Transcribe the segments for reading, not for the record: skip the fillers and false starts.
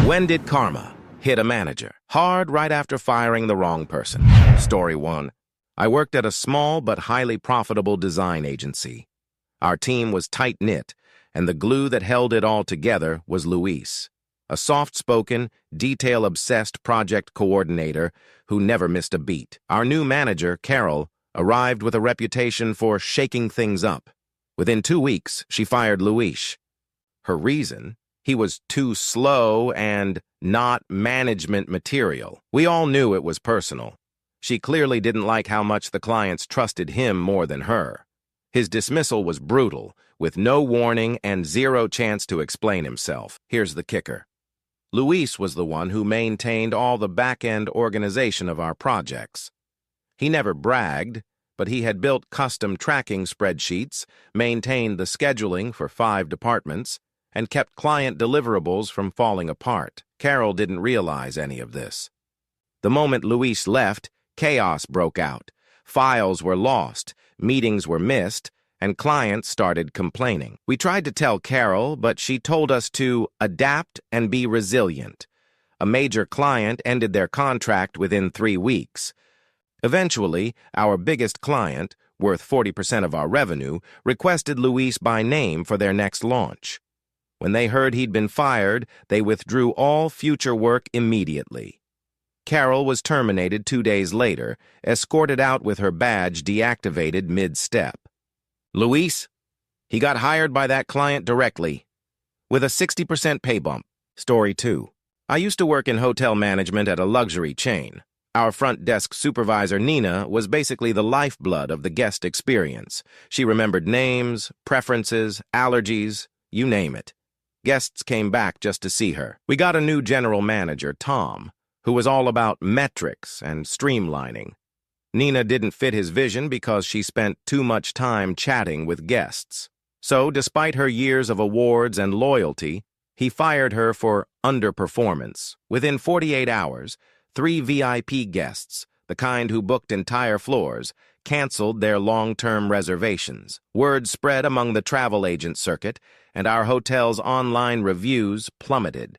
When did karma hit a manager? Hard right after firing the wrong person. Story 1. I worked at a small but highly profitable design agency. Our team was tight-knit, and the glue that held it all together was Luis, a soft-spoken, detail-obsessed project coordinator who never missed a beat. Our new manager, Carol, arrived with a reputation for shaking things up. Within 2 weeks, she fired Luis. Her reason? He was too slow and not management material. We all knew it was personal. She clearly didn't like how much the clients trusted him more than her. His dismissal was brutal, with no warning and zero chance to explain himself. Here's the kicker. Luis was the one who maintained all the back-end organization of our projects. He never bragged, but he had built custom tracking spreadsheets, maintained the scheduling for 5 departments, and kept client deliverables from falling apart. Carol didn't realize any of this. The moment Luis left, chaos broke out. Files were lost, meetings were missed, and clients started complaining. We tried to tell Carol, but she told us to adapt and be resilient. A major client ended their contract within 3 weeks. Eventually, our biggest client, worth 40% of our revenue, requested Luis by name for their next launch. When they heard he'd been fired, they withdrew all future work immediately. Carol was terminated 2 days later, escorted out with her badge deactivated mid-step. Luis? He got hired by that client directly, with a 60% pay bump. Story 2. I used to work in hotel management at a luxury chain. Our front desk supervisor, Nina, was basically the lifeblood of the guest experience. She remembered names, preferences, allergies, you name it. Guests came back just to see her. We got a new general manager, Tom, who was all about metrics and streamlining. Nina didn't fit his vision because she spent too much time chatting with guests. So, despite her years of awards and loyalty, he fired her for underperformance. Within 48 hours, 3 VIP guests, the kind who booked entire floors, canceled their long-term reservations. Word spread among the travel agent circuit, and our hotel's online reviews plummeted.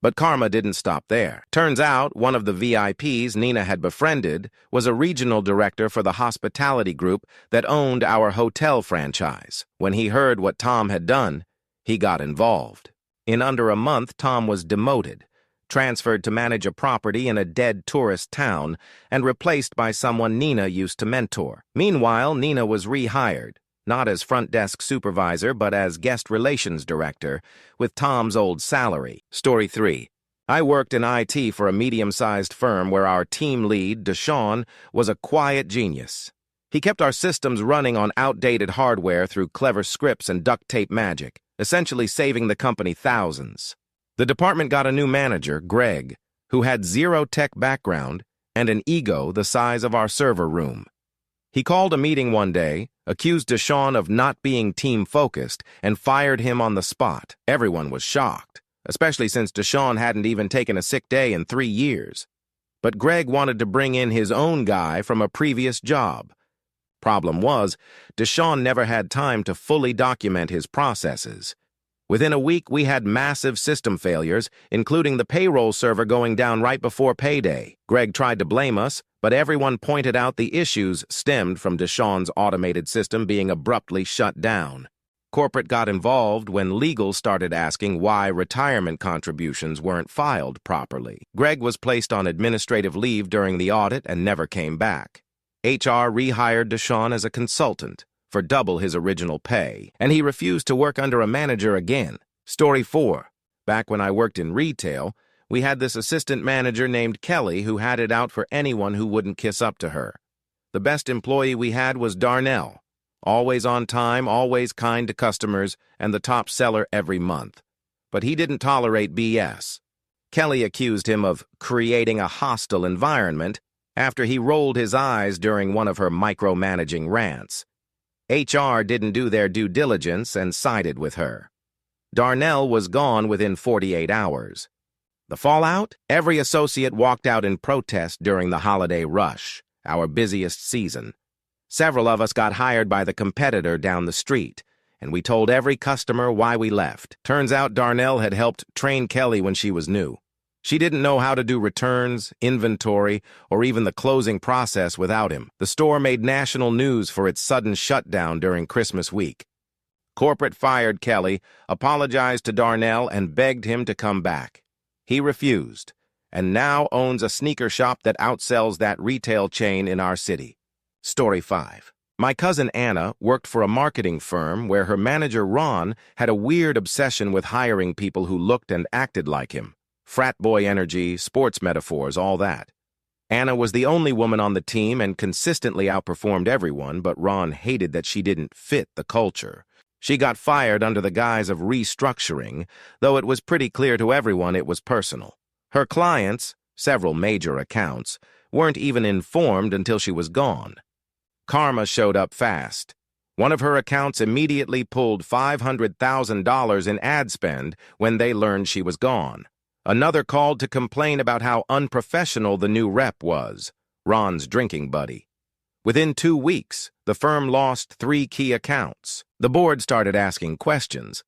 But karma didn't stop there. Turns out, one of the VIPs Nina had befriended was a regional director for the hospitality group that owned our hotel franchise. When he heard what Tom had done, he got involved. In under a month, Tom was demoted, transferred to manage a property in a dead tourist town, and replaced by someone Nina used to mentor. Meanwhile, Nina was rehired, not as front desk supervisor, but as guest relations director, with Tom's old salary. Story 3. I worked in IT for a medium-sized firm where our team lead, Deshaun, was a quiet genius. He kept our systems running on outdated hardware through clever scripts and duct tape magic, essentially saving the company thousands. The department got a new manager, Greg, who had zero tech background and an ego the size of our server room. He called a meeting one day, accused Deshaun of not being team-focused, and fired him on the spot. Everyone was shocked, especially since Deshaun hadn't even taken a sick day in 3 years. But Greg wanted to bring in his own guy from a previous job. Problem was, Deshaun never had time to fully document his processes. Within a week, we had massive system failures, including the payroll server going down right before payday. Greg tried to blame us, but everyone pointed out the issues stemmed from Deshaun's automated system being abruptly shut down. Corporate got involved when legal started asking why retirement contributions weren't filed properly. Greg was placed on administrative leave during the audit and never came back. HR rehired Deshaun as a consultant for double his original pay, and he refused to work under a manager again. Story 4. Back when I worked in retail, we had this assistant manager named Kelly who had it out for anyone who wouldn't kiss up to her. The best employee we had was Darnell, always on time, always kind to customers, and the top seller every month. But he didn't tolerate BS. Kelly accused him of creating a hostile environment after he rolled his eyes during one of her micromanaging rants. HR didn't do their due diligence and sided with her. Darnell was gone within 48 hours. The fallout? Every associate walked out in protest during the holiday rush, our busiest season. Several of us got hired by the competitor down the street, and we told every customer why we left. Turns out Darnell had helped train Kelly when she was new. She didn't know how to do returns, inventory, or even the closing process without him. The store made national news for its sudden shutdown during Christmas week. Corporate fired Kelly, apologized to Darnell, and begged him to come back. He refused, and now owns a sneaker shop that outsells that retail chain in our city. Story 5. My cousin Anna worked for a marketing firm where her manager Ron had a weird obsession with hiring people who looked and acted like him. Frat boy energy, sports metaphors, all that. Anna was the only woman on the team and consistently outperformed everyone, but Ron hated that she didn't fit the culture. She got fired under the guise of restructuring, though it was pretty clear to everyone it was personal. Her clients, several major accounts, weren't even informed until she was gone. Karma showed up fast. One of her accounts immediately pulled $500,000 in ad spend when they learned she was gone. Another called to complain about how unprofessional the new rep was, Ron's drinking buddy. Within 2 weeks, the firm lost 3 key accounts. The board started asking questions,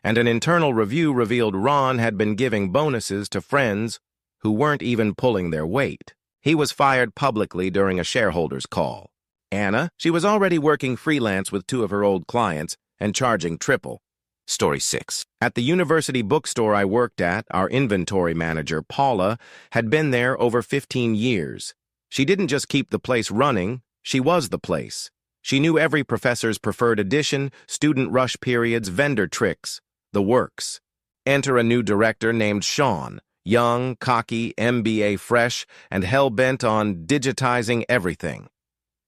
and an internal review revealed Ron had been giving bonuses to friends who weren't even pulling their weight. He was fired publicly during a shareholders' call. Anna, she was already working freelance with 2 of her old clients and charging triple. Story 6. At the university bookstore I worked at, our inventory manager, Paula, had been there over 15 years. She didn't just keep the place running, she was the place. She knew every professor's preferred edition, student rush periods, vendor tricks, the works. Enter a new director named Sean, young, cocky, MBA fresh, and hell-bent on digitizing everything.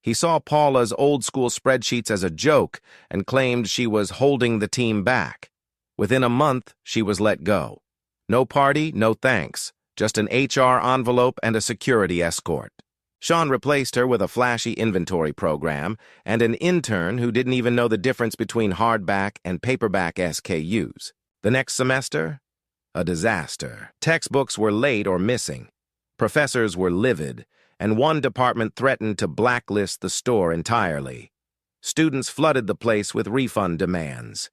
He saw Paula's old-school spreadsheets as a joke and claimed she was holding the team back. Within a month, she was let go. No party, no thanks, just an HR envelope and a security escort. Sean replaced her with a flashy inventory program and an intern who didn't even know the difference between hardback and paperback SKUs. The next semester? A disaster. Textbooks were late or missing. Professors were livid, and one department threatened to blacklist the store entirely. Students flooded the place with refund demands.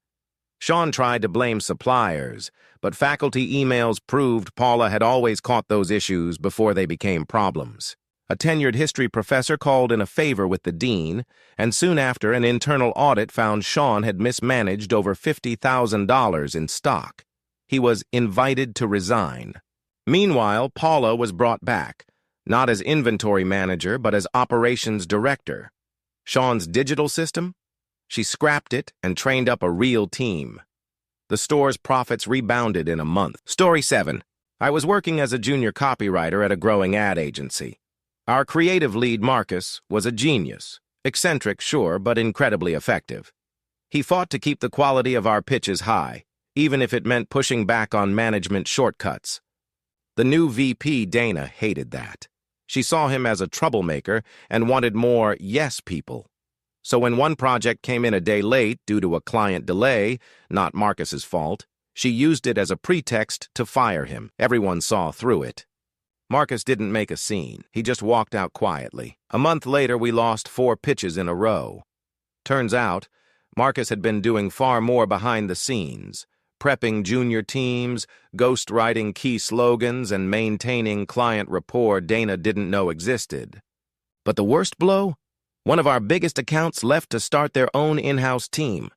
Sean tried to blame suppliers, but faculty emails proved Paula had always caught those issues before they became problems. A tenured history professor called in a favor with the dean, and soon after an internal audit found Sean had mismanaged over $50,000 in stock. He was invited to resign. Meanwhile, Paula was brought back, not as inventory manager, but as operations director. Sean's digital system? She scrapped it and trained up a real team. The store's profits rebounded in a month. Story 7. I was working as a junior copywriter at a growing ad agency. Our creative lead, Marcus, was a genius. Eccentric, sure, but incredibly effective. He fought to keep the quality of our pitches high, even if it meant pushing back on management shortcuts. The new VP, Dana, hated that. She saw him as a troublemaker and wanted more yes people. So when one project came in a day late due to a client delay, not Marcus's fault, she used it as a pretext to fire him. Everyone saw through it. Marcus didn't make a scene. He just walked out quietly. A month later, we lost 4 pitches in a row. Turns out, Marcus had been doing far more behind the scenes, prepping junior teams, ghostwriting key slogans, and maintaining client rapport Dana didn't know existed. But the worst blow? One of our biggest accounts left to start their own in-house team.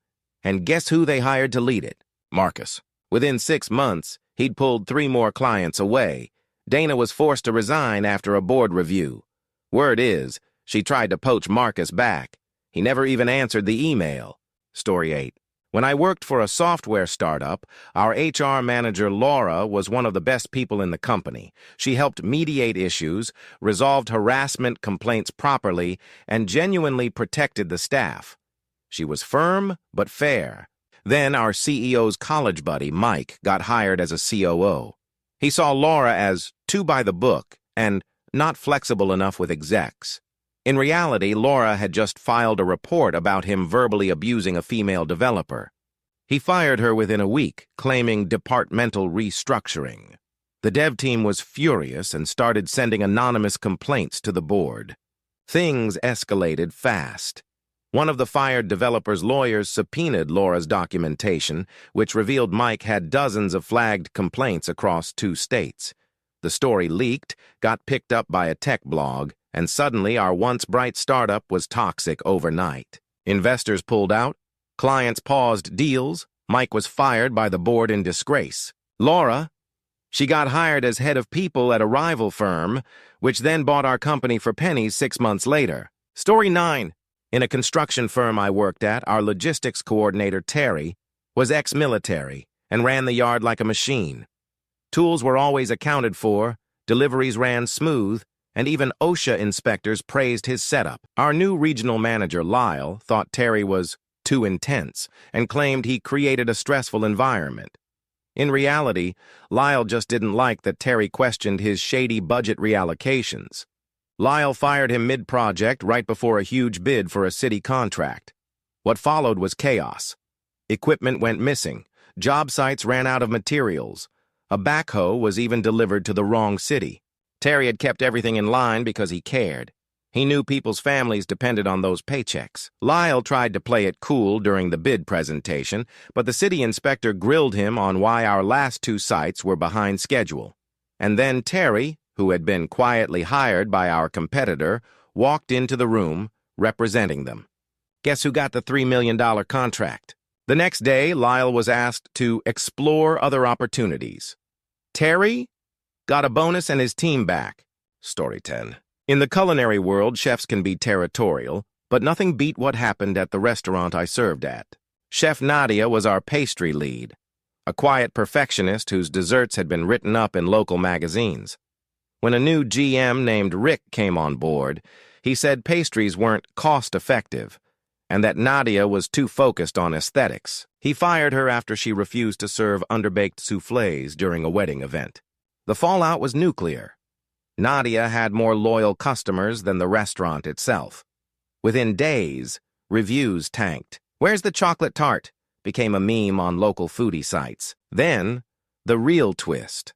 And guess who they hired to lead it? Marcus. Within 6 months, he'd pulled 3 more clients away. Dana was forced to resign after a board review. Word is, she tried to poach Marcus back. He never even answered the email. Story 8. When I worked for a software startup, our HR manager, Laura, was one of the best people in the company. She helped mediate issues, resolved harassment complaints properly, and genuinely protected the staff. She was firm, but fair. Then our CEO's college buddy, Mike, got hired as a COO. He saw Laura as too by the book and not flexible enough with execs. In reality, Laura had just filed a report about him verbally abusing a female developer. He fired her within a week, claiming departmental restructuring. The dev team was furious and started sending anonymous complaints to the board. Things escalated fast. One of the fired developer's lawyers subpoenaed Laura's documentation, which revealed Mike had dozens of flagged complaints across 2 states. The story leaked, got picked up by a tech blog, and suddenly our once bright startup was toxic overnight. Investors pulled out, clients paused deals, Mike was fired by the board in disgrace. Laura, she got hired as head of people at a rival firm, which then bought our company for pennies 6 months later. Story 9. In a construction firm I worked at, our logistics coordinator, Terry, was ex-military and ran the yard like a machine. Tools were always accounted for, deliveries ran smooth, and even OSHA inspectors praised his setup. Our new regional manager, Lyle, thought Terry was too intense and claimed he created a stressful environment. In reality, Lyle just didn't like that Terry questioned his shady budget reallocations. Lyle fired him mid-project right before a huge bid for a city contract. What followed was chaos. Equipment went missing, job sites ran out of materials, a backhoe was even delivered to the wrong city. Terry had kept everything in line because he cared. He knew people's families depended on those paychecks. Lyle tried to play it cool during the bid presentation, but the city inspector grilled him on why our last 2 sites were behind schedule. And then Terry, who had been quietly hired by our competitor, walked into the room, representing them. Guess who got the $3 million contract? The next day, Lyle was asked to explore other opportunities. Terry got a bonus and his team back. Story 10. In the culinary world, chefs can be territorial, but nothing beat what happened at the restaurant I served at. Chef Nadia was our pastry lead, a quiet perfectionist whose desserts had been written up in local magazines. When a new GM named Rick came on board, he said pastries weren't cost-effective, and that Nadia was too focused on aesthetics. He fired her after she refused to serve underbaked soufflés during a wedding event. The fallout was nuclear. Nadia had more loyal customers than the restaurant itself. Within days, reviews tanked. "Where's the chocolate tart?" became a meme on local foodie sites. Then, the real twist.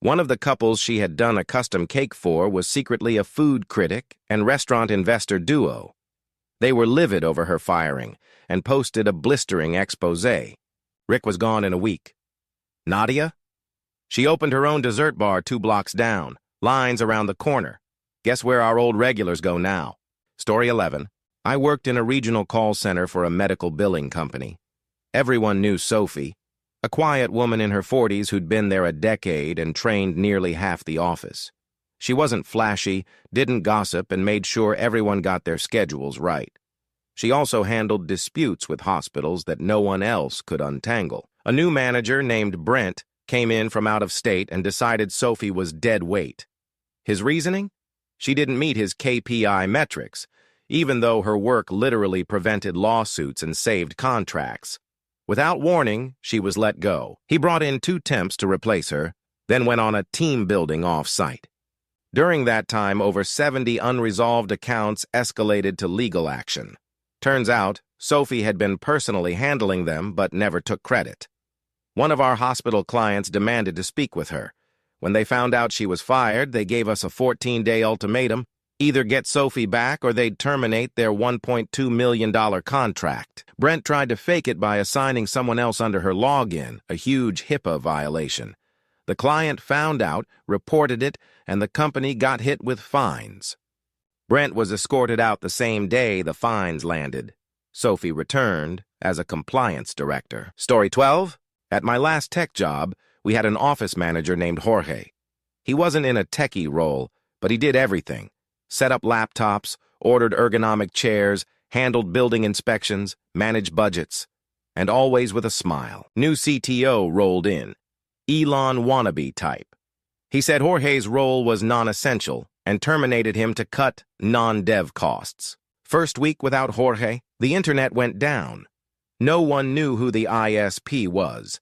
One of the couples she had done a custom cake for was secretly a food critic and restaurant investor duo. They were livid over her firing and posted a blistering exposé. Rick was gone in a week. Nadia? She opened her own dessert bar 2 blocks down, lines around the corner. Guess where our old regulars go now? Story 11. I worked in a regional call center for a medical billing company. Everyone knew Sophie, a quiet woman in her 40s who'd been there a decade and trained nearly half the office. She wasn't flashy, didn't gossip, and made sure everyone got their schedules right. She also handled disputes with hospitals that no one else could untangle. A new manager named Brent came in from out of state and decided Sophie was dead weight. His reasoning? She didn't meet his KPI metrics, even though her work literally prevented lawsuits and saved contracts. Without warning, she was let go. He brought in 2 temps to replace her, then went on a team-building off-site. During that time, over 70 unresolved accounts escalated to legal action. Turns out, Sophie had been personally handling them but never took credit. One of our hospital clients demanded to speak with her. When they found out she was fired, they gave us a 14-day ultimatum: either get Sophie back or they'd terminate their $1.2 million contract. Brent tried to fake it by assigning someone else under her login, a huge HIPAA violation. The client found out, reported it, and the company got hit with fines. Brent was escorted out the same day the fines landed. Sophie returned as a compliance director. Story 12. At my last tech job, we had an office manager named Jorge. He wasn't in a techie role, but he did everything. Set up laptops, ordered ergonomic chairs, handled building inspections, managed budgets, and always with a smile. New CTO rolled in, Elon wannabe type. He said Jorge's role was non-essential and terminated him to cut non-dev costs. First week without Jorge, the internet went down. No one knew who the ISP was.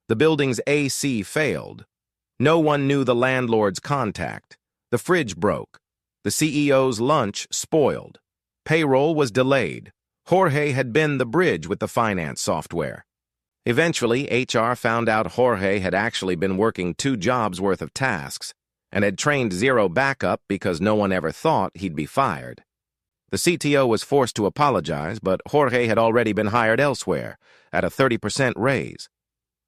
The building's AC failed. No one knew the landlord's contact. The fridge broke. The CEO's lunch spoiled. Payroll was delayed. Jorge had been the bridge with the finance software. Eventually, HR found out Jorge had actually been working 2 jobs worth of tasks and had trained zero backup because no one ever thought he'd be fired. The CTO was forced to apologize, but Jorge had already been hired elsewhere at a 30% raise.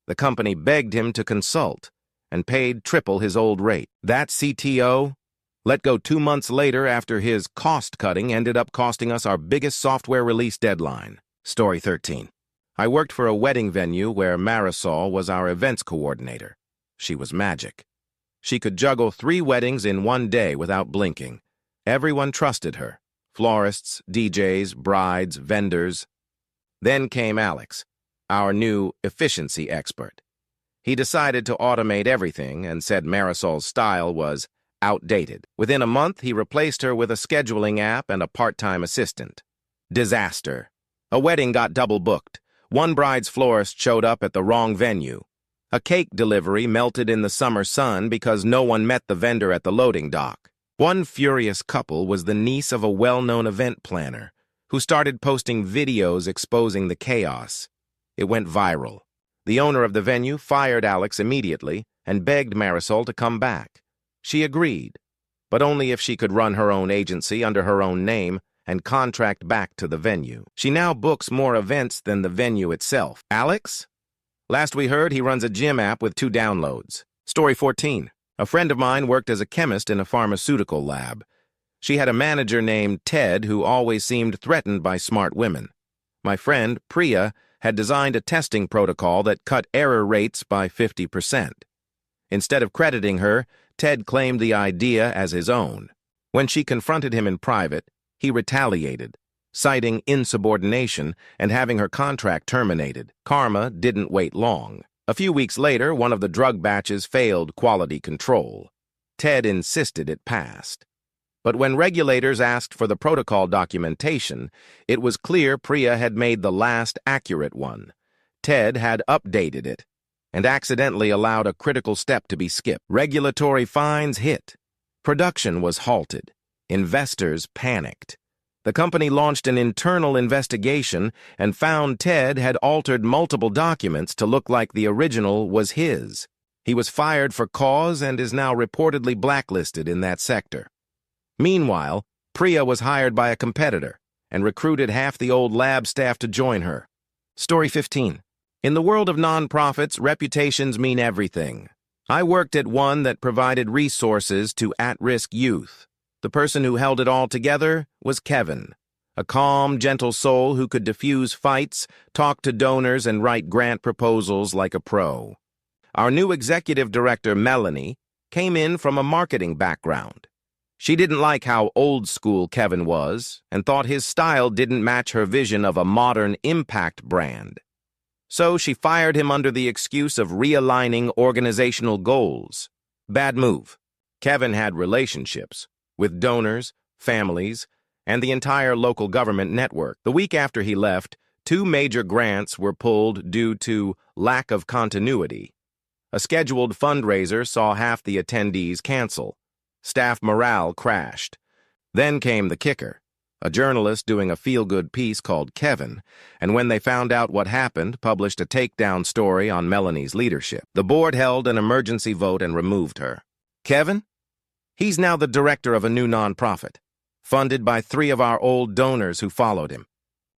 The company begged him to consult, and paid triple his old rate. That CTO let go 2 months later after his cost-cutting ended up costing us our biggest software release deadline. Story 13. I worked for a wedding venue where Marisol was our events coordinator. She was magic. She could juggle 3 weddings in one day without blinking. Everyone trusted her. Florists, DJs, brides, vendors. Then came Alex, our new efficiency expert. He decided to automate everything and said Marisol's style was outdated. Within a month, he replaced her with a scheduling app and a part-time assistant. Disaster. A wedding got double booked. One bride's florist showed up at the wrong venue. A cake delivery melted in the summer sun because no one met the vendor at the loading dock. One furious couple was the niece of a well-known event planner who started posting videos exposing the chaos. It went viral. The owner of the venue fired Alex immediately and begged Marisol to come back. She agreed, but only if she could run her own agency under her own name and contract back to the venue. She now books more events than the venue itself. Alex? Last we heard, he runs a gym app with 2 downloads. Story 14. A friend of mine worked as a chemist in a pharmaceutical lab. She had a manager named Ted who always seemed threatened by smart women. My friend, Priya, had designed a testing protocol that cut error rates by 50%. Instead of crediting her, Ted claimed the idea as his own. When she confronted him in private, he retaliated, citing insubordination and having her contract terminated. Karma didn't wait long. A few weeks later, one of the drug batches failed quality control. Ted insisted it passed. But when regulators asked for the protocol documentation, it was clear Priya had made the last accurate one. Ted had updated it and accidentally allowed a critical step to be skipped. Regulatory fines hit. Production was halted. Investors panicked. The company launched an internal investigation and found Ted had altered multiple documents to look like the original was his. He was fired for cause and is now reportedly blacklisted in that sector. Meanwhile, Priya was hired by a competitor and recruited half the old lab staff to join her. Story 15. In the world of nonprofits, reputations mean everything. I worked at one that provided resources to at-risk youth. The person who held it all together was Kevin, a calm, gentle soul who could diffuse fights, talk to donors, and write grant proposals like a pro. Our new executive director, Melanie, came in from a marketing background. She didn't like how old-school Kevin was and thought his style didn't match her vision of a modern impact brand. So she fired him under the excuse of realigning organizational goals. Bad move. Kevin had relationships with donors, families, and the entire local government network. The week after he left, 2 major grants were pulled due to lack of continuity. A scheduled fundraiser saw half the attendees cancel. Staff morale crashed. Then came the kicker. A journalist doing a feel-good piece called Kevin, and when they found out what happened, published a takedown story on Melanie's leadership. The board held an emergency vote and removed her. Kevin? He's now the director of a new nonprofit, funded by 3 of our old donors who followed him.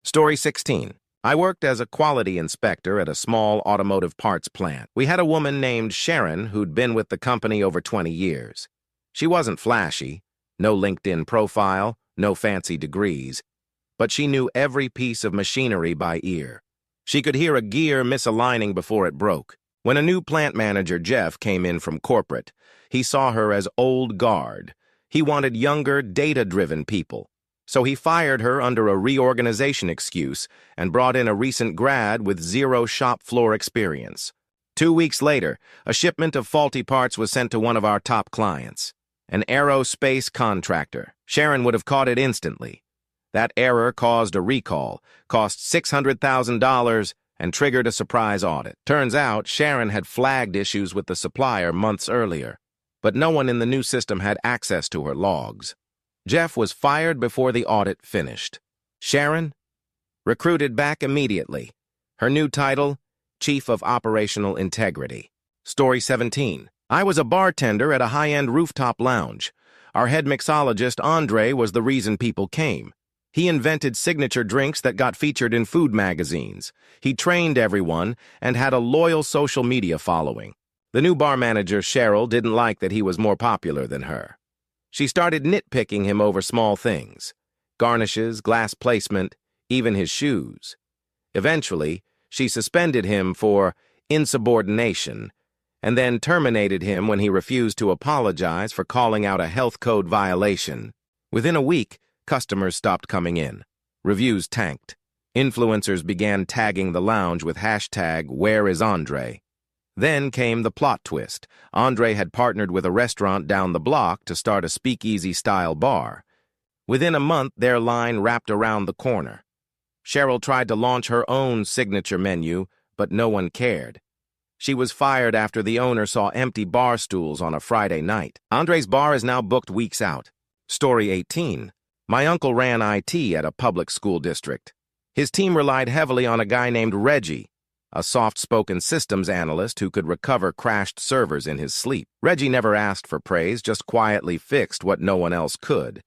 Story 16. I worked as a quality inspector at a small automotive parts plant. We had a woman named Sharon who'd been with the company over 20 years. She wasn't flashy, no LinkedIn profile, no fancy degrees, but she knew every piece of machinery by ear. She could hear a gear misaligning before it broke. When a new plant manager, Jeff, came in from corporate, he saw her as old guard. He wanted younger, data-driven people. So he fired her under a reorganization excuse and brought in a recent grad with 0 shop floor experience. 2 weeks later, a shipment of faulty parts was sent to one of our top clients, an aerospace contractor. Sharon would have caught it instantly. That error caused a recall, cost $600,000, and triggered a surprise audit. Turns out, Sharon had flagged issues with the supplier months earlier, but no one in the new system had access to her logs. Jeff was fired before the audit finished. Sharon? Recruited back immediately. Her new title? Chief of Operational Integrity. Story 17. I was a bartender at a high-end rooftop lounge. Our head mixologist, Andre, was the reason people came. He invented signature drinks that got featured in food magazines. He trained everyone and had a loyal social media following. The new bar manager, Cheryl, didn't like that he was more popular than her. She started nitpicking him over small things: garnishes, glass placement, even his shoes. Eventually, she suspended him for insubordination and then terminated him when he refused to apologize for calling out a health code violation. Within a week, customers stopped coming in. Reviews tanked. Influencers began tagging the lounge with hashtag #WhereIsAndre. Then came the plot twist. Andre had partnered with a restaurant down the block to start a speakeasy-style bar. Within a month, their line wrapped around the corner. Cheryl tried to launch her own signature menu, but no one cared. She was fired after the owner saw empty bar stools on a Friday night. Andre's bar is now booked weeks out. Story 18. My uncle ran IT at a public school district. His team relied heavily on a guy named Reggie, a soft-spoken systems analyst who could recover crashed servers in his sleep. Reggie never asked for praise, just quietly fixed what no one else could.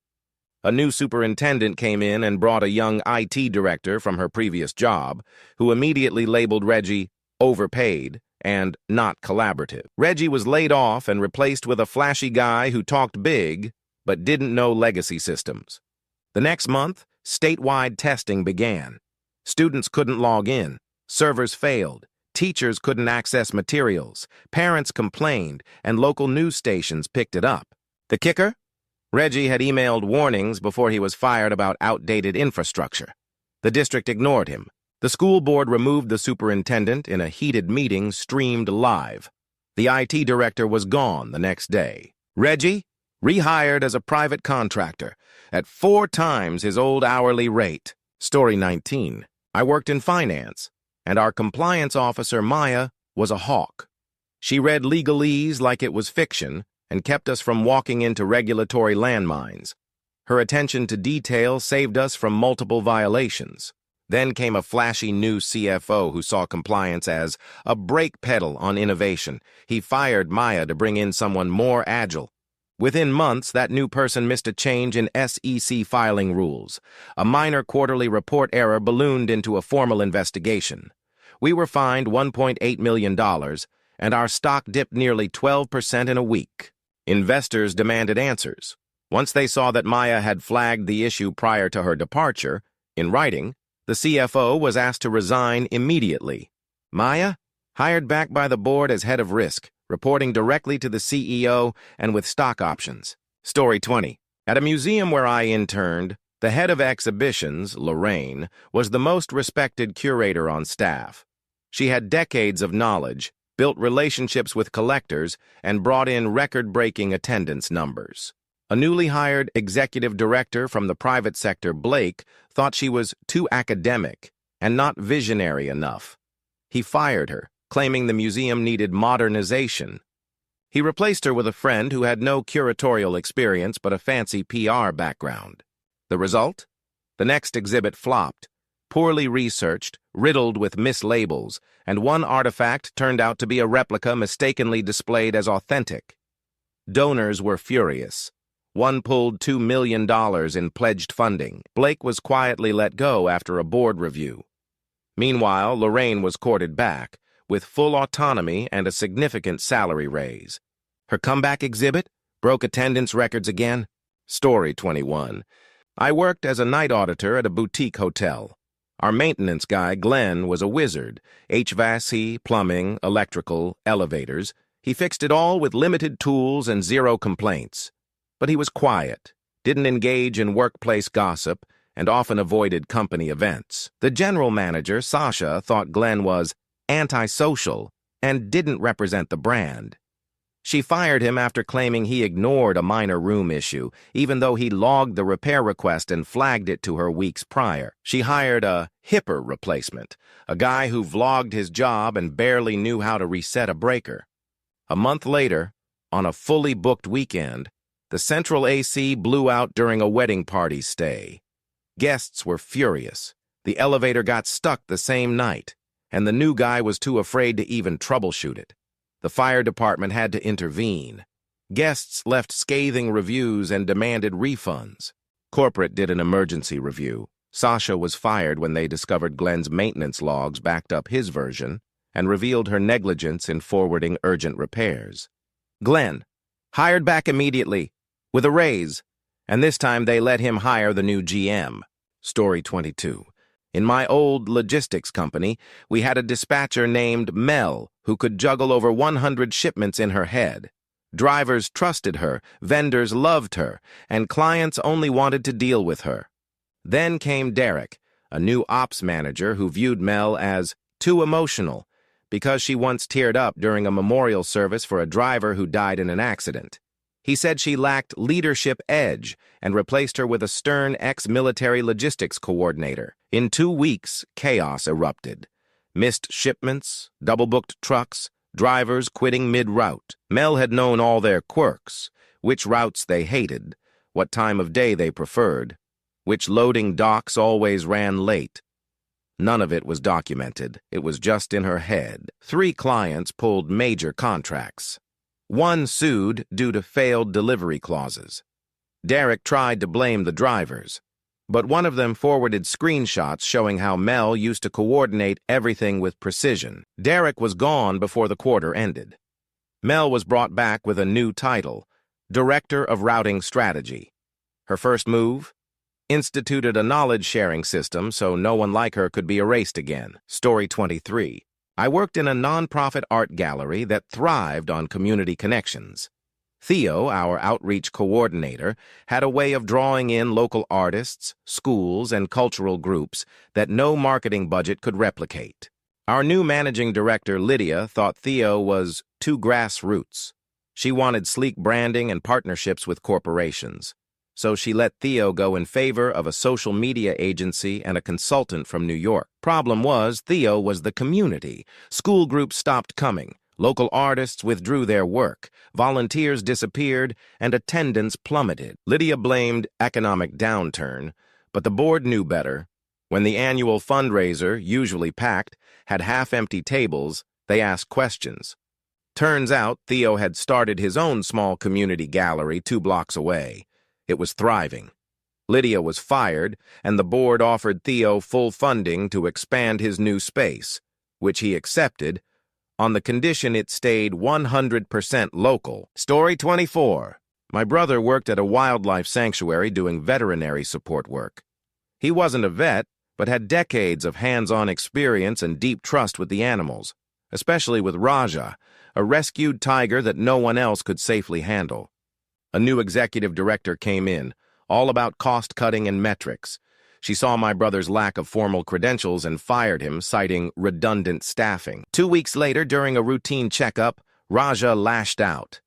A new superintendent came in and brought a young IT director from her previous job, who immediately labeled Reggie overpaid and not collaborative. Reggie was laid off and replaced with a flashy guy who talked big but didn't know legacy systems. The next month, statewide testing began. Students couldn't log in. Servers failed. Teachers couldn't access materials. Parents complained, and local news stations picked it up. The kicker? Reggie had emailed warnings before he was fired about outdated infrastructure. The district ignored him. The school board removed the superintendent in a heated meeting streamed live. The IT director was gone the next day. Reggie, rehired as a private contractor at 4 times his old hourly rate. Story 19. I worked in finance, and our compliance officer, Maya, was a hawk. She read legalese like it was fiction and kept us from walking into regulatory landmines. Her attention to detail saved us from multiple violations. Then came a flashy new CFO who saw compliance as a brake pedal on innovation. He fired Maya to bring in someone more agile. Within months, that new person missed a change in SEC filing rules. A minor quarterly report error ballooned into a formal investigation. We were fined $1.8 million, and our stock dipped nearly 12% in a week. Investors demanded answers. Once they saw that Maya had flagged the issue prior to her departure, in writing, the CFO was asked to resign immediately. Maya, hired back by the board as head of risk, reporting directly to the CEO and with stock options. Story 20. At a museum where I interned, the head of exhibitions, Lorraine, was the most respected curator on staff. She had decades of knowledge, built relationships with collectors, and brought in record-breaking attendance numbers. A newly hired executive director from the private sector, Blake, thought she was too academic and not visionary enough. He fired her, claiming the museum needed modernization. He replaced her with a friend who had no curatorial experience but a fancy PR background. The result? The next exhibit flopped, poorly researched, riddled with mislabels, and one artifact turned out to be a replica mistakenly displayed as authentic. Donors were furious. One pulled $2 million in pledged funding. Blake was quietly let go after a board review. Meanwhile, Lorraine was courted back, with full autonomy and a significant salary raise. Her comeback exhibit broke attendance records again. Story 21. I worked as a night auditor at a boutique hotel. Our maintenance guy, Glenn, was a wizard. HVAC, plumbing, electrical, elevators. He fixed it all with limited tools and zero complaints. But he was quiet, didn't engage in workplace gossip, and often avoided company events. The general manager, Sasha, thought Glenn was antisocial and didn't represent the brand. She fired him after claiming he ignored a minor room issue, even though he logged the repair request and flagged it to her weeks prior. She hired a hipper replacement, a guy who vlogged his job and barely knew how to reset a breaker. A month later, on a fully booked weekend, the central AC blew out during a wedding party stay. Guests were furious. The elevator got stuck the same night, and the new guy was too afraid to even troubleshoot it. The fire department had to intervene. Guests left scathing reviews and demanded refunds. Corporate did an emergency review. Sasha was fired when they discovered Glenn's maintenance logs backed up his version, and revealed her negligence in forwarding urgent repairs. Glenn, hired back immediately, with a raise, and this time they let him hire the new GM. Story 22. In my old logistics company, we had a dispatcher named Mel who could juggle over 100 shipments in her head. Drivers trusted her, vendors loved her, and clients only wanted to deal with her. Then came Derek, a new ops manager who viewed Mel as too emotional because she once teared up during a memorial service for a driver who died in an accident. He said she lacked leadership edge and replaced her with a stern ex-military logistics coordinator. In 2 weeks, chaos erupted. Missed shipments, double-booked trucks, drivers quitting mid-route. Mel had known all their quirks, which routes they hated, what time of day they preferred, which loading docks always ran late. None of it was documented. It was just in her head. 3 clients pulled major contracts. 1 sued due to failed delivery clauses. Derek tried to blame the drivers, but one of them forwarded screenshots showing how Mel used to coordinate everything with precision. Derek was gone before the quarter ended. Mel was brought back with a new title, Director of Routing Strategy. Her first move? Instituted a knowledge-sharing system so no one like her could be erased again. Story 23. I worked in a nonprofit art gallery that thrived on community connections. Theo, our outreach coordinator, had a way of drawing in local artists, schools, and cultural groups that no marketing budget could replicate. Our new managing director, Lydia, thought Theo was too grassroots. She wanted sleek branding and partnerships with corporations. So she let Theo go in favor of a social media agency and a consultant from New York. Problem was, Theo was the community. School groups stopped coming. Local artists withdrew their work. Volunteers disappeared, and attendance plummeted. Lydia blamed economic downturn, but the board knew better. When the annual fundraiser, usually packed, had half-empty tables, they asked questions. Turns out, Theo had started his own small community gallery 2 blocks away. It was thriving. Lydia was fired, and the board offered Theo full funding to expand his new space, which he accepted, on the condition it stayed 100% local. Story 24. My brother worked at a wildlife sanctuary doing veterinary support work. He wasn't a vet, but had decades of hands-on experience and deep trust with the animals, especially with Raja, a rescued tiger that no one else could safely handle. A new executive director came in, all about cost-cutting and metrics. She saw my brother's lack of formal credentials and fired him, citing redundant staffing. 2 weeks later, during a routine checkup, Raja lashed out.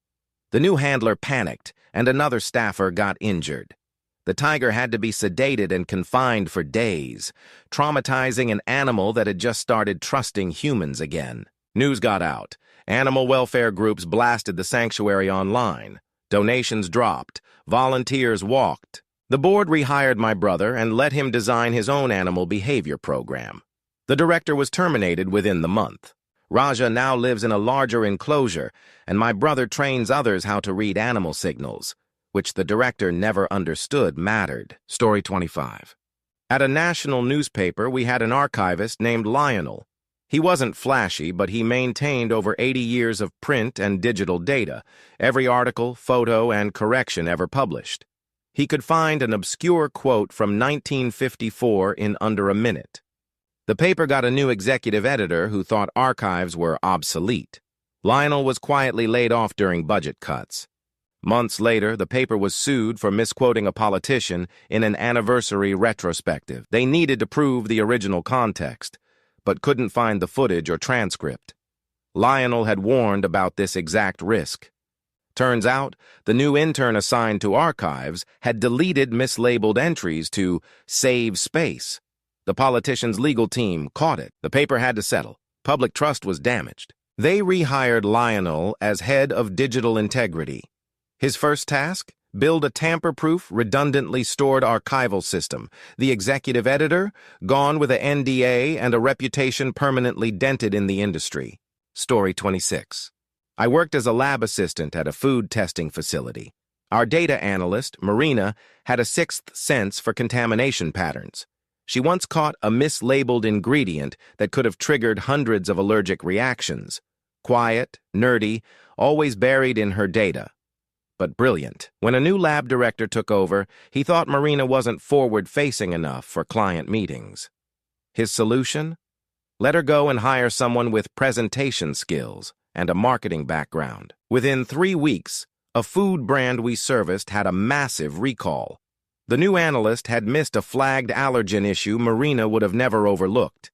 The new handler panicked, and another staffer got injured. The tiger had to be sedated and confined for days, traumatizing an animal that had just started trusting humans again. News got out. Animal welfare groups blasted the sanctuary online. Donations dropped. Volunteers walked. The board rehired my brother and let him design his own animal behavior program. The director was terminated within the month. Raja now lives in a larger enclosure, and my brother trains others how to read animal signals, which the director never understood mattered. Story 25. At a national newspaper, we had an archivist named Lionel. He wasn't flashy, but he maintained over 80 years of print and digital data, every article, photo, and correction ever published. He could find an obscure quote from 1954 in under a minute. The paper got a new executive editor who thought archives were obsolete. Lionel was quietly laid off during budget cuts. Months later, the paper was sued for misquoting a politician in an anniversary retrospective. They needed to prove the original context, but couldn't find the footage or transcript. Lionel had warned about this exact risk. Turns out, the new intern assigned to archives had deleted mislabeled entries to save space. The politician's legal team caught it. The paper had to settle. Public trust was damaged. They rehired Lionel as head of digital integrity. His first task? Build a tamper-proof, redundantly stored archival system. The executive editor? Gone with a NDA and a reputation permanently dented in the industry. Story 26. I worked as a lab assistant at a food testing facility. Our data analyst, Marina, had a sixth sense for contamination patterns. She once caught a mislabeled ingredient that could have triggered hundreds of allergic reactions. Quiet, nerdy, always buried in her data. But brilliant. When a new lab director took over, he thought Marina wasn't forward-facing enough for client meetings. His solution? Let her go and hire someone with presentation skills and a marketing background. Within 3 weeks, a food brand we serviced had a massive recall. The new analyst had missed a flagged allergen issue Marina would have never overlooked.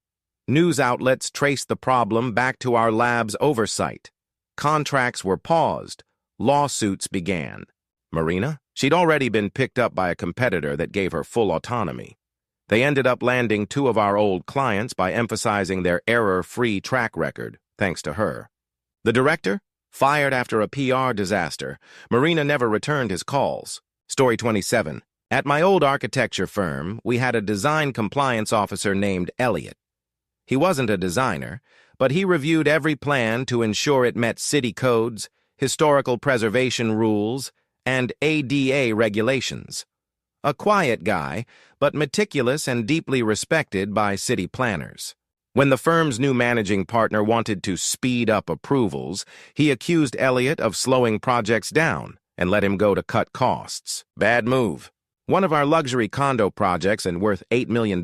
News outlets traced the problem back to our lab's oversight. Contracts were paused. Lawsuits began. Marina? She'd already been picked up by a competitor that gave her full autonomy. They ended up landing 2 of our old clients by emphasizing their error-free track record, thanks to her. The director? Fired after a PR disaster. Marina never returned his calls. Story 27. At my old architecture firm, we had a design compliance officer named Elliot. He wasn't a designer, but he reviewed every plan to ensure it met city codes, historical preservation rules, and ADA regulations. A quiet guy, but meticulous and deeply respected by city planners. When the firm's new managing partner wanted to speed up approvals, he accused Elliot of slowing projects down and let him go to cut costs. Bad move. One of our luxury condo projects, and worth $8 million,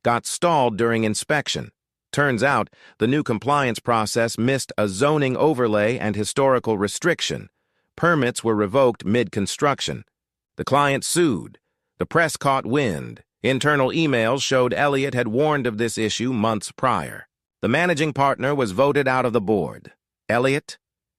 got stalled during inspection. Turns out, the new compliance process missed a zoning overlay and historical restriction. Permits were revoked mid-construction. The client sued. The press caught wind. Internal emails showed Elliot had warned of this issue months prior. The managing partner was voted out of the board. Elliot,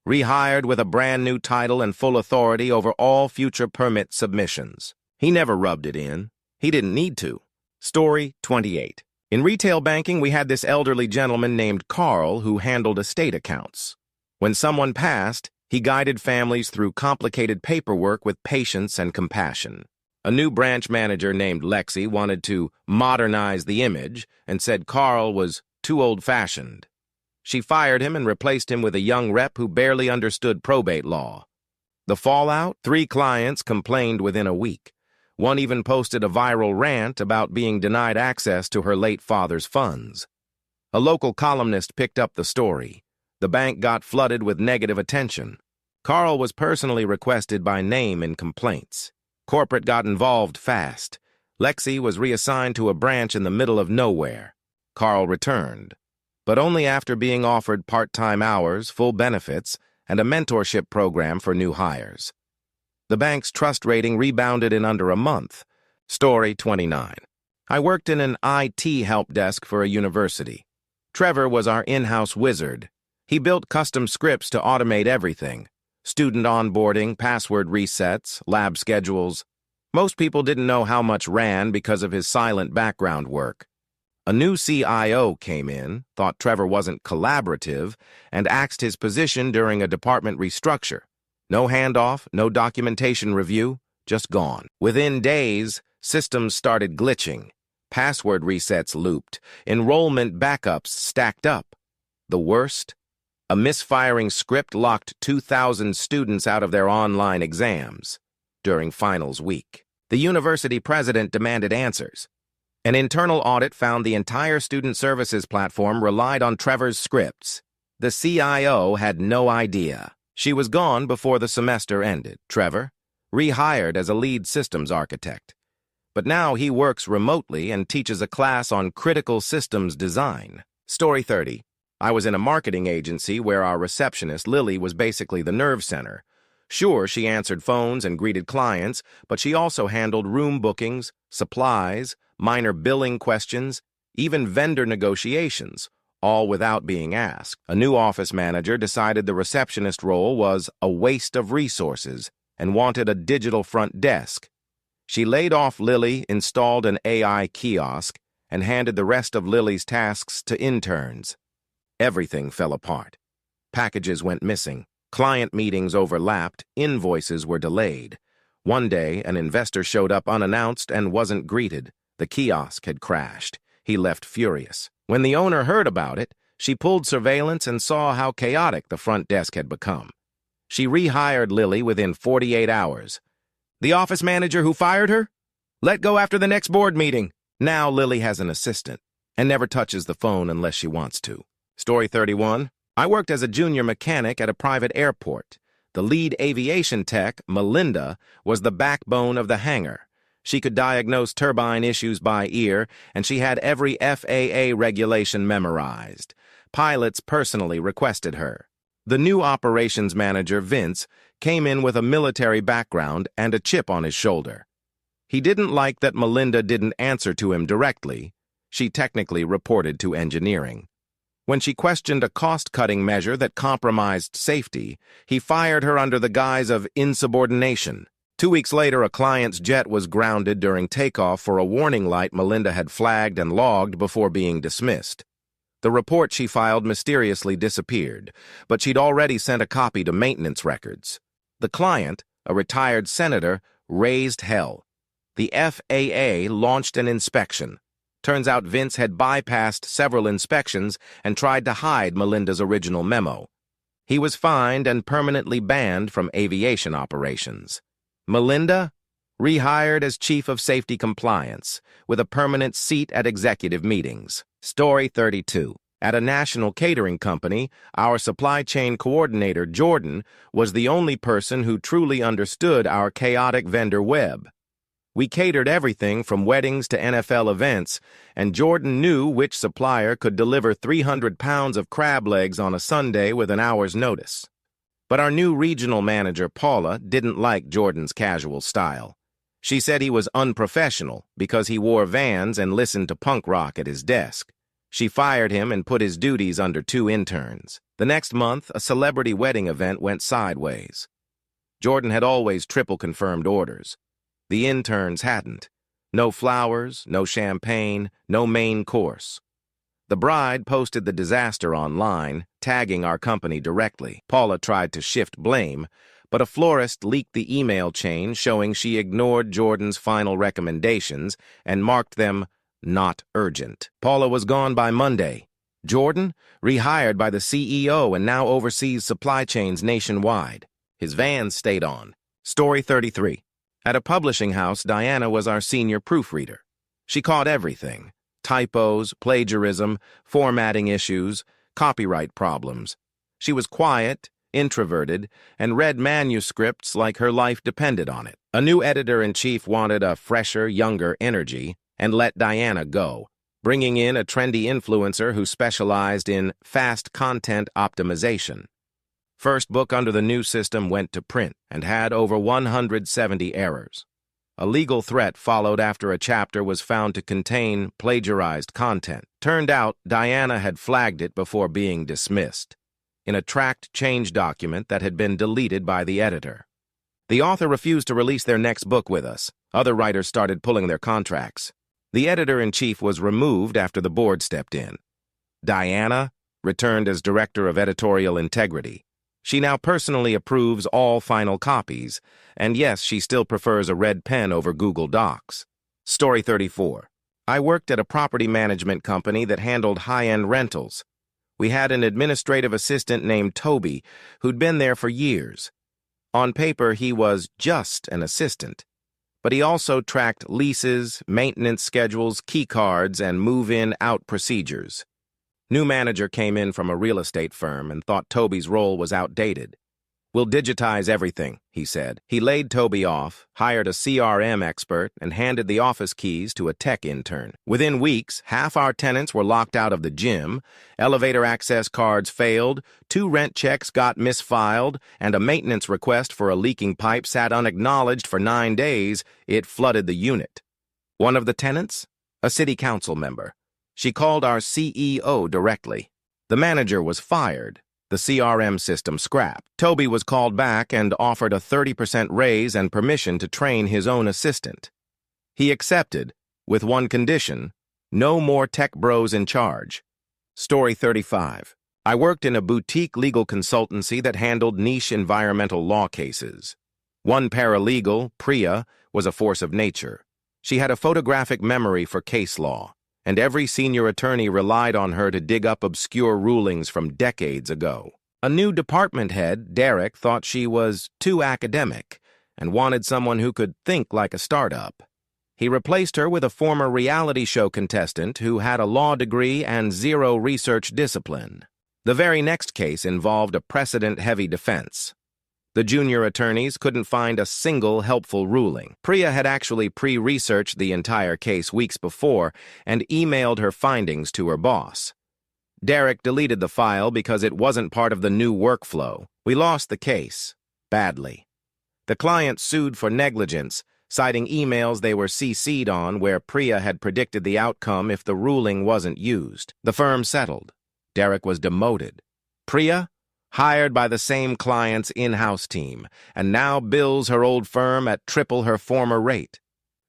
rehired with a brand new title and full authority over all future permit submissions. He never rubbed it in. He didn't need to. Story 28. In retail banking, we had this elderly gentleman named Carl who handled estate accounts. When someone passed, he guided families through complicated paperwork with patience and compassion. A new branch manager named Lexi wanted to modernize the image and said Carl was too old-fashioned. She fired him and replaced him with a young rep who barely understood probate law. The fallout? 3 clients complained within a week. One even posted a viral rant about being denied access to her late father's funds. A local columnist picked up the story. The bank got flooded with negative attention. Carl was personally requested by name in complaints. Corporate got involved fast. Lexi was reassigned to a branch in the middle of nowhere. Carl returned, but only after being offered part-time hours, full benefits, and a mentorship program for new hires. The bank's trust rating rebounded in under a month. Story 29. I worked in an IT help desk for a university. Trevor was our in-house wizard. He built custom scripts to automate everything. Student onboarding, password resets, lab schedules. Most people didn't know how much ran because of his silent background work. A new CIO came in, thought Trevor wasn't collaborative, and axed his position during a department restructure. No handoff, no documentation review, just gone. Within days, systems started glitching. Password resets looped. Enrollment backups stacked up. The worst? A misfiring script locked 2,000 students out of their online exams during finals week. The university president demanded answers. An internal audit found the entire student services platform relied on Trevor's scripts. The CIO had no idea. She was gone before the semester ended. Trevor, rehired as a lead systems architect. But now he works remotely and teaches a class on critical systems design. Story 30. I was in a marketing agency where our receptionist, Lily, was basically the nerve center. Sure, she answered phones and greeted clients, but she also handled room bookings, supplies, minor billing questions, even vendor negotiations, all without being asked. A new office manager decided the receptionist role was a waste of resources and wanted a digital front desk. She laid off Lily, installed an AI kiosk, and handed the rest of Lily's tasks to interns. Everything fell apart. Packages went missing. Client meetings overlapped. Invoices were delayed. One day, an investor showed up unannounced and wasn't greeted. The kiosk had crashed. He left furious. When the owner heard about it, she pulled surveillance and saw how chaotic the front desk had become. She rehired Lily within 48 hours. The office manager who fired her? Let go after the next board meeting. Now Lily has an assistant and never touches the phone unless she wants to. Story 31. I worked as a junior mechanic at a private airport. The lead aviation tech, Melinda, was the backbone of the hangar. She could diagnose turbine issues by ear, and she had every FAA regulation memorized. Pilots personally requested her. The new operations manager, Vince, came in with a military background and a chip on his shoulder. He didn't like that Melinda didn't answer to him directly. She technically reported to engineering. When she questioned a cost-cutting measure that compromised safety, he fired her under the guise of insubordination. 2 weeks later, a client's jet was grounded during takeoff for a warning light Melinda had flagged and logged before being dismissed. The report she filed mysteriously disappeared, but she'd already sent a copy to maintenance records. The client, a retired senator, raised hell. The FAA launched an inspection. Turns out Vince had bypassed several inspections and tried to hide Melinda's original memo. He was fined and permanently banned from aviation operations. Melinda, rehired as Chief of Safety Compliance, with a permanent seat at executive meetings. Story 32. At a national catering company, our supply chain coordinator, Jordan, was the only person who truly understood our chaotic vendor web. We catered everything from weddings to NFL events, and Jordan knew which supplier could deliver 300 pounds of crab legs on a Sunday with an hour's notice. But our new regional manager, Paula, didn't like Jordan's casual style. She said he was unprofessional because he wore Vans and listened to punk rock at his desk. She fired him and put his duties under 2 interns. The next month, a celebrity wedding event went sideways. Jordan had always triple-confirmed orders. The interns hadn't. No flowers, no champagne, no main course. The bride posted the disaster online, tagging our company directly. Paula tried to shift blame, but a florist leaked the email chain showing she ignored Jordan's final recommendations and marked them not urgent. Paula was gone by Monday. Jordan, rehired by the CEO and now oversees supply chains nationwide. His Vans stayed on. Story 33. At a publishing house, Diana was our senior proofreader. She caught everything: typos, plagiarism, formatting issues, copyright problems. She was quiet, introverted, and read manuscripts like her life depended on it. A new editor-in-chief wanted a fresher, younger energy and let Diana go, bringing in a trendy influencer who specialized in fast content optimization. First book under the new system went to print and had over 170 errors. A legal threat followed after a chapter was found to contain plagiarized content. Turned out, Diana had flagged it before being dismissed, in a tracked change document that had been deleted by the editor. The author refused to release their next book with us. Other writers started pulling their contracts. The editor-in-chief was removed after the board stepped in. Diana returned as Director of Editorial Integrity. She now personally approves all final copies, and yes, she still prefers a red pen over Google Docs. Story 34. I worked at a property management company that handled high-end rentals. We had an administrative assistant named Toby, who'd been there for years. On paper, he was just an assistant, but he also tracked leases, maintenance schedules, key cards, and move-in-out procedures. New manager came in from a real estate firm and thought Toby's role was outdated. "We'll digitize everything," he said. He laid Toby off, hired a CRM expert, and handed the office keys to a tech intern. Within weeks, half our tenants were locked out of the gym, elevator access cards failed, 2 rent checks got misfiled, and a maintenance request for a leaking pipe sat unacknowledged for 9 days. It flooded the unit. One of the tenants? A city council member. She called our CEO directly. The manager was fired. The CRM system scrapped. Toby was called back and offered a 30% raise and permission to train his own assistant. He accepted, with one condition: no more tech bros in charge. Story 35. I worked in a boutique legal consultancy that handled niche environmental law cases. One paralegal, Priya, was a force of nature. She had a photographic memory for case law, and every senior attorney relied on her to dig up obscure rulings from decades ago. A new department head, Derek, thought she was too academic and wanted someone who could think like a startup. He replaced her with a former reality show contestant who had a law degree and zero research discipline. The very next case involved a precedent-heavy defense. The junior attorneys couldn't find a single helpful ruling. Priya had actually pre-researched the entire case weeks before and emailed her findings to her boss. Derek deleted the file because it wasn't part of the new workflow. We lost the case. Badly. The client sued for negligence, citing emails they were CC'd on where Priya had predicted the outcome if the ruling wasn't used. The firm settled. Derek was demoted. Priya, hired by the same client's in-house team, and now bills her old firm at triple her former rate.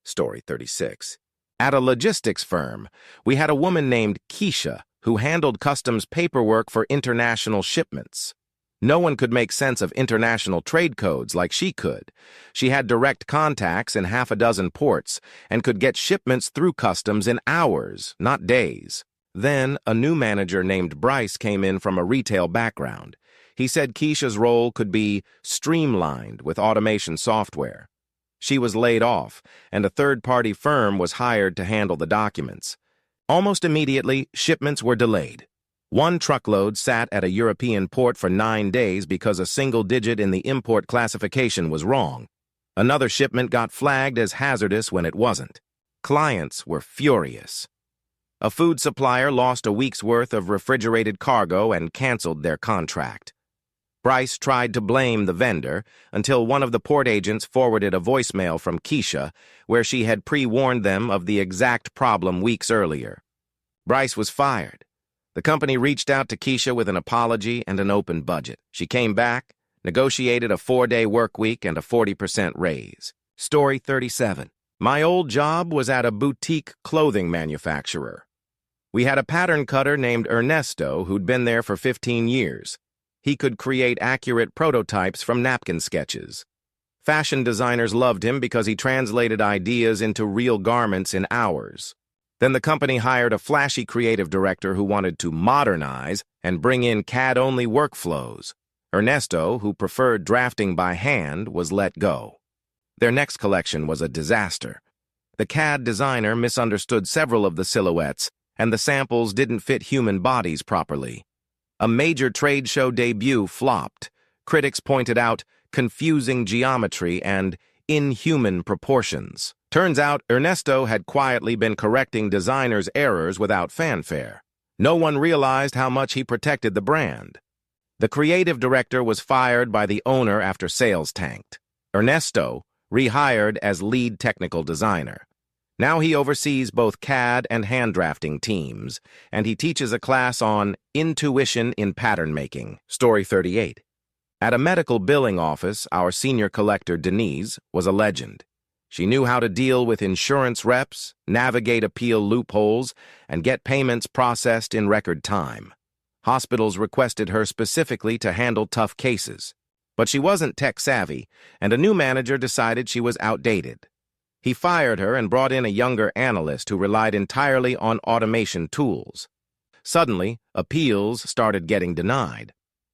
Story 36. At a logistics firm, we had a woman named Keisha who handled customs paperwork for international shipments. No one could make sense of international trade codes like she could. She had direct contacts in half a dozen ports and could get shipments through customs in hours, not days. Then, a new manager named Bryce came in from a retail background. He said Keisha's role could be streamlined with automation software. She was laid off, and a third-party firm was hired to handle the documents. Almost immediately, shipments were delayed. One truckload sat at a European port for 9 days because a single digit in the import classification was wrong. Another shipment got flagged as hazardous when it wasn't. Clients were furious. A food supplier lost a week's worth of refrigerated cargo and canceled their contract. Bryce tried to blame the vendor until one of the port agents forwarded a voicemail from Keisha where she had pre-warned them of the exact problem weeks earlier. Bryce was fired. The company reached out to Keisha with an apology and an open budget. She came back, negotiated a 4-day work week and a 40% raise. Story 37. My old job was at a boutique clothing manufacturer. We had a pattern cutter named Ernesto who'd been there for 15 years. He could create accurate prototypes from napkin sketches. Fashion designers loved him because he translated ideas into real garments in hours. Then the company hired a flashy creative director who wanted to modernize and bring in CAD-only workflows. Ernesto, who preferred drafting by hand, was let go. Their next collection was a disaster. The CAD designer misunderstood several of the silhouettes, and the samples didn't fit human bodies properly. A major trade show debut flopped. Critics pointed out confusing geometry and inhuman proportions. Turns out Ernesto had quietly been correcting designers' errors without fanfare. No one realized how much he protected the brand. The creative director was fired by the owner after sales tanked. Ernesto rehired as lead technical designer. Now he oversees both CAD and hand drafting teams, and he teaches a class on intuition in pattern making. Story 38. At a medical billing office, our senior collector, Denise, was a legend. She knew how to deal with insurance reps, navigate appeal loopholes, and get payments processed in record time. Hospitals requested her specifically to handle tough cases. But she wasn't tech-savvy, and a new manager decided she was outdated. He fired her and brought in a younger analyst who relied entirely on automation tools. Suddenly, appeals started getting denied.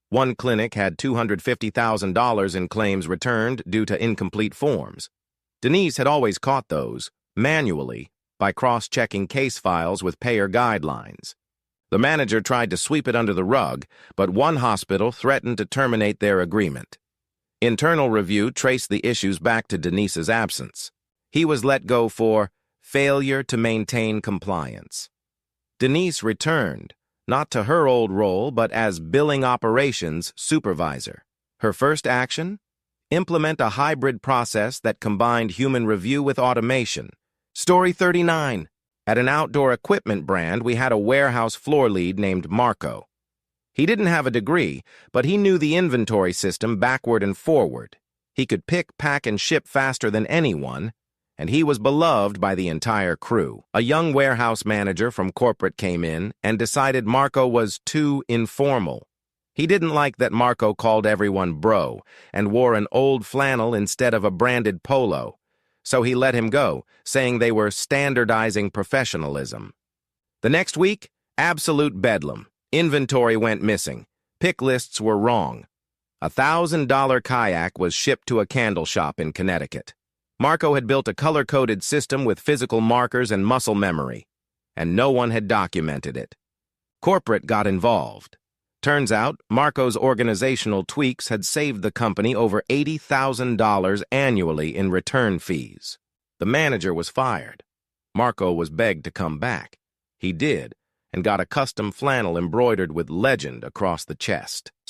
One clinic had $250,000 in claims returned due to incomplete forms. Denise had always caught those, manually, by cross-checking case files with payer guidelines. The manager tried to sweep it under the rug, but one hospital threatened to terminate their agreement. Internal review traced the issues back to Denise's absence. He was let go for failure to maintain compliance. Denise returned, not to her old role, but as billing operations supervisor. Her first action? Implement a hybrid process that combined human review with automation. Story 39. At an outdoor equipment brand, we had a warehouse floor lead named Marco. He didn't have a degree, but he knew the inventory system backward and forward. He could pick, pack, and ship faster than anyone, and he was beloved by the entire crew. A young warehouse manager from corporate came in and decided Marco was too informal. He didn't like that Marco called everyone bro and wore an old flannel instead of a branded polo, so he let him go, saying they were standardizing professionalism. The next week, absolute bedlam. Inventory went missing. Pick lists were wrong. $1,000 kayak was shipped to a candle shop in Connecticut. Marco had built a color-coded system with physical markers and muscle memory, and no one had documented it. Corporate got involved. Turns out, Marco's organizational tweaks had saved the company over $80,000 annually in return fees. The manager was fired. Marco was begged to come back. He did, and got a custom flannel embroidered with legend across the chest.